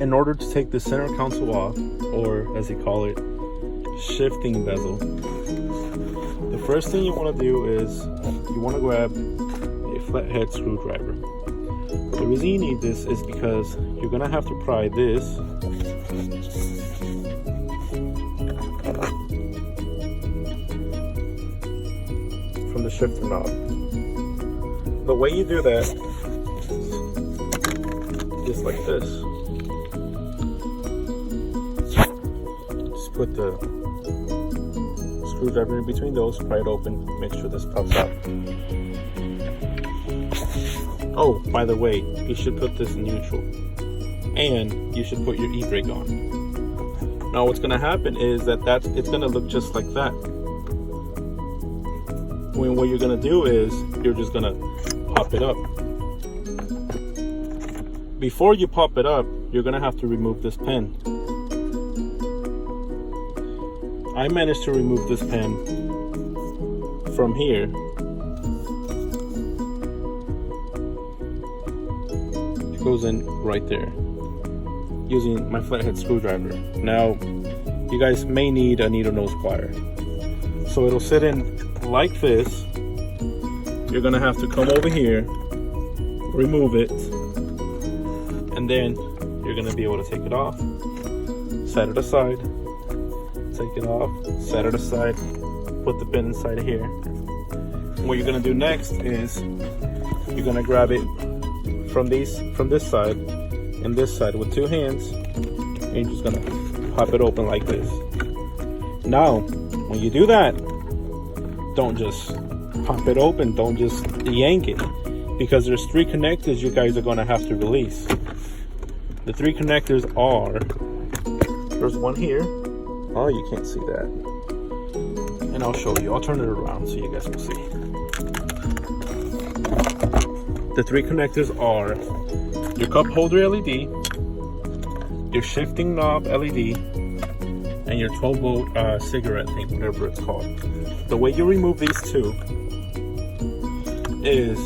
in order to take the center console off, or as they call it, shifting bezel, the first thing you want to do is you want to grab a flathead screwdriver. The reason you need this is because you're going to have to pry this from the shifter knob. The way you do that is like this. Just put the screwdriver in between those, pry it open, make sure this pops out. Oh, by the way, you should put this in neutral, and you should put your e-brake on. Now what's going to happen is it's going to look just like that. When what you're going to do is you're just going to pop it up. Before you pop it up, you're going to have to remove this pin. I managed to remove this pin from here. It goes in right there using my flathead screwdriver. Now, you guys may need a needle nose plier. So it'll sit in like this. You're gonna have to come over here, remove it, and then you're gonna be able to take it off, set it aside, take it off, set it aside, put the pin inside of here. What you're gonna do next is you're gonna grab it from this side and this side with two hands, and you're just gonna pop it open like this. Now, when you do that, don't just pop it open, don't just yank it, because there's three connectors you guys are gonna have to release. The three connectors are, there's one here. Oh, you can't see that. And I'll show you. I'll turn it around so you guys will see. The three connectors are your cup holder LED, your shifting knob LED, and your 12-volt cigarette thing, whatever it's called. The way you remove these two is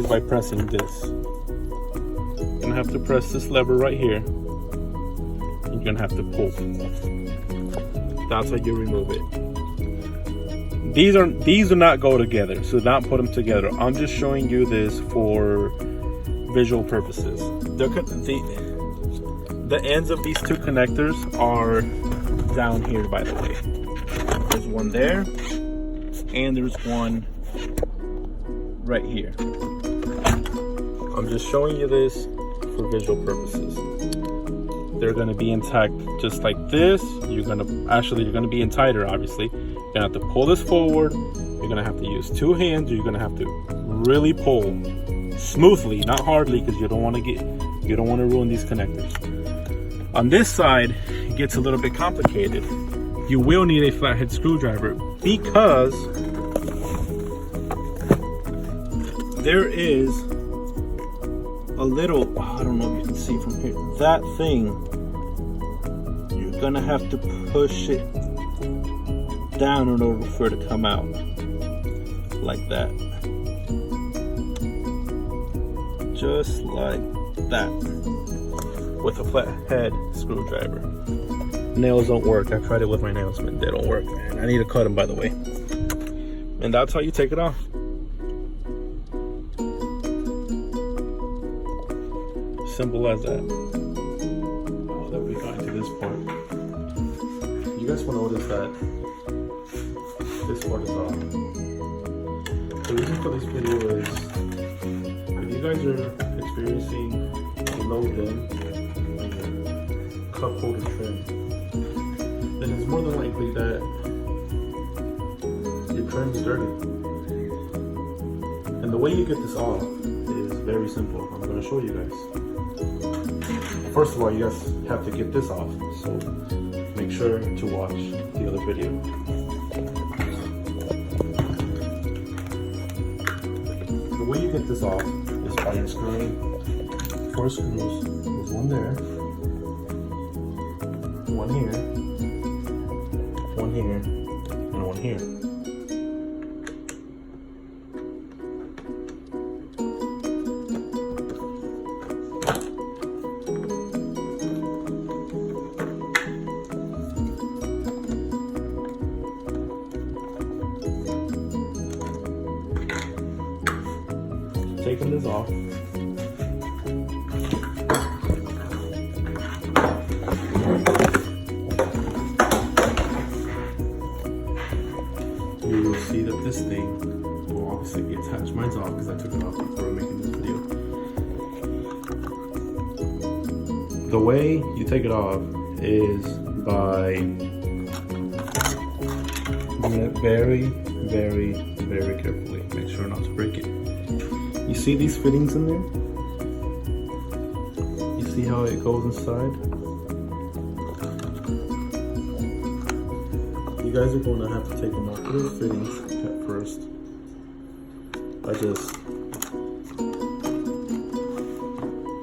by pressing this. You're gonna have to press this lever right here. You're gonna have to pull. That's how you remove it. These do not go together, so do not put them together. I'm just showing you this for visual purposes. The ends of these two connectors are down here, by the way. There's one there, and there's one right here. I'm just showing you this for visual purposes. They're gonna be intact just like this. You're gonna be in tighter, obviously. You're gonna have to pull this forward. You're gonna have to use two hands. You're gonna have to really pull smoothly, not hardly, because you don't want to ruin these connectors. On this side, it gets a little bit complicated. You will need a flathead screwdriver because there is a little, I don't know if you can see from here, that thing, you're gonna have to push it down in order for it to come out like that, just like that, with a flathead screwdriver. Nails don't work. I've tried it with my nails, but they don't work. I need to cut them, by the way. And that's how you take it off. Simple as that. Now that we got to this point, you guys will notice that this part is off. The reason for this video is if you guys are experiencing low dim in your cup holder trim, then it's more than likely that your trim is dirty. And the way you get this off is very simple. I'm going to show you guys. First of all, you guys have to get this off, so make sure to watch the other video. The way you get this off is by unscrewing 4 screws. There's one there, one here, one here, and one here. taking this off. You will see that this thing will obviously be attached. Mine's off because I took it off before making this video. The way you take it off is by doing it very, very, very carefully. Make sure not to break it. You see these fittings in there? You see how it goes inside? You guys are going to have to take them off those fittings at first by just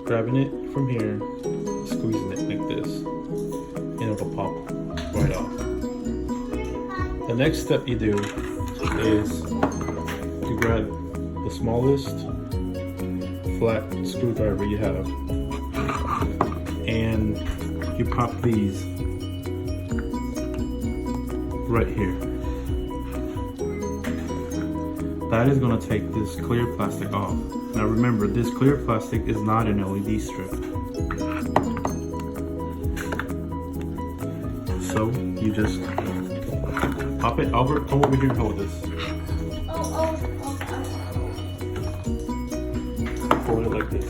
grabbing it from here, squeezing it like this, and it'll pop right off. The next step you do is you grab the smallest flat screwdriver you have and you pop these right here. That is going to take this clear plastic off. Now remember, this clear plastic is not an LED strip. So you just pop it. Albert, come over here and hold this. Hold it like this.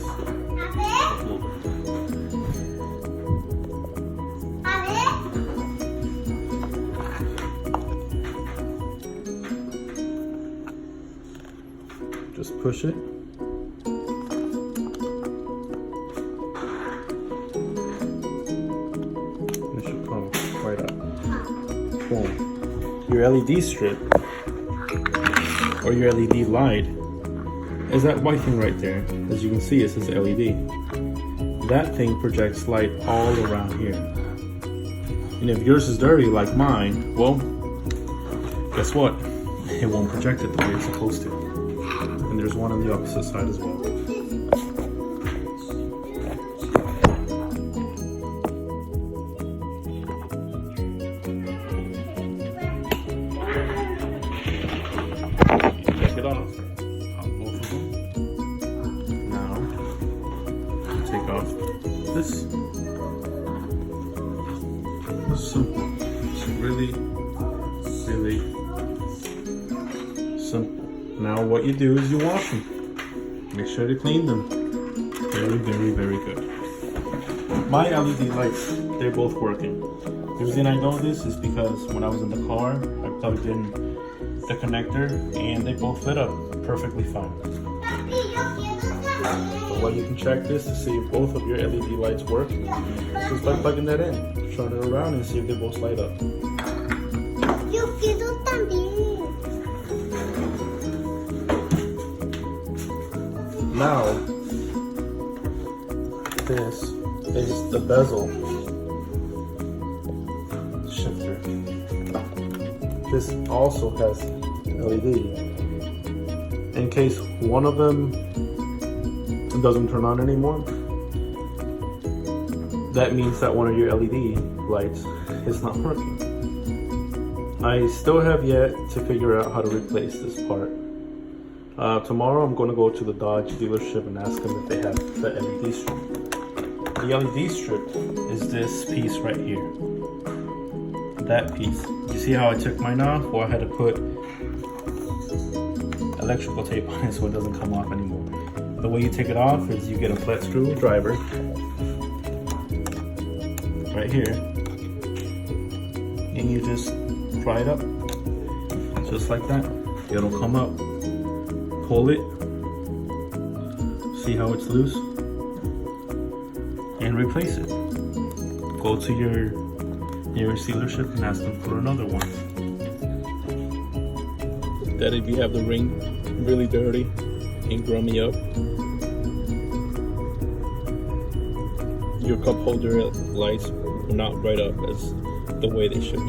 Just push it. It should come right up. Boom. Your LED strip or your LED light is that white thing right there. As you can see, it says LED. That thing projects light all around here. And if yours is dirty like mine, well, guess what? It won't project it the way it's supposed to. And there's one on the opposite side as well. Take it off. Both of them. Now, take off this. Simple. It's really, really simple. Now what you do is you wash them. Make sure to clean them. Very, very, very good. My LED lights, they're both working. The reason I know this is because when I was in the car, I plugged in the connector and they both lit up perfectly fine. The way you can check this to see if both of your LED lights work is just by plugging that in. Turn it around and see if they both light up. Yo quiero también. Now, this is the bezel shifter. This also has LED. In case one of them doesn't turn on anymore, that means that one of your LED lights is not working. I still have yet to figure out how to replace this part. Tomorrow I'm going to go to the Dodge dealership and ask them if they have the LED strip. The LED strip is this piece right here. That piece. You see how I took mine off? Well, I had to put electrical tape on it so it doesn't come off anymore. The way you take it off is you get a flat screwdriver right here and you just pry it up just like that. It'll come up. Pull it, see how it's loose, and replace it. Go to your nearest dealership and ask them for another one. That if you have the ring really dirty and grummy up, your cup holder lights will not light up as the way they should.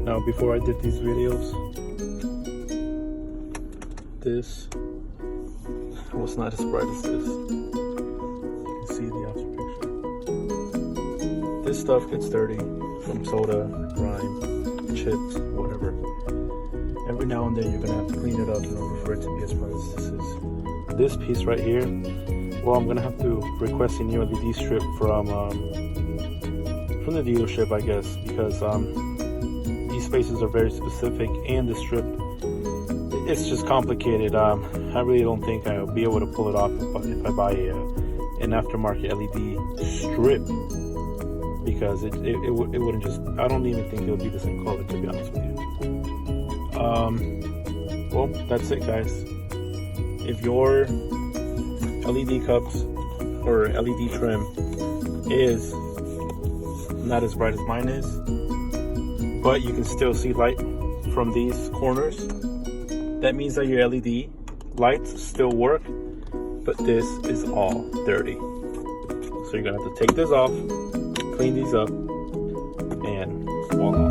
Now, before I did these videos, this was not as bright as this. You can see the after picture. This stuff gets dirty from soda, grime, chips, whatever. Every now and then you're gonna have to clean it up in order for it to be as bright as this is. this piece right here, well, I'm gonna have to request a new LED strip from the dealership, I guess, because these spaces are very specific, and the strip, it's just complicated. I really don't think I'll be able to pull it off if I buy an aftermarket LED strip, because it wouldn't just, I don't even think it would be the same color, to be honest with you. Well, that's it, guys. If your LED cups or LED trim is not as bright as mine is, but you can still see light from these corners, that means that your LED lights still work, but this is all dirty. So you're gonna have to take this off, clean these up, and voila.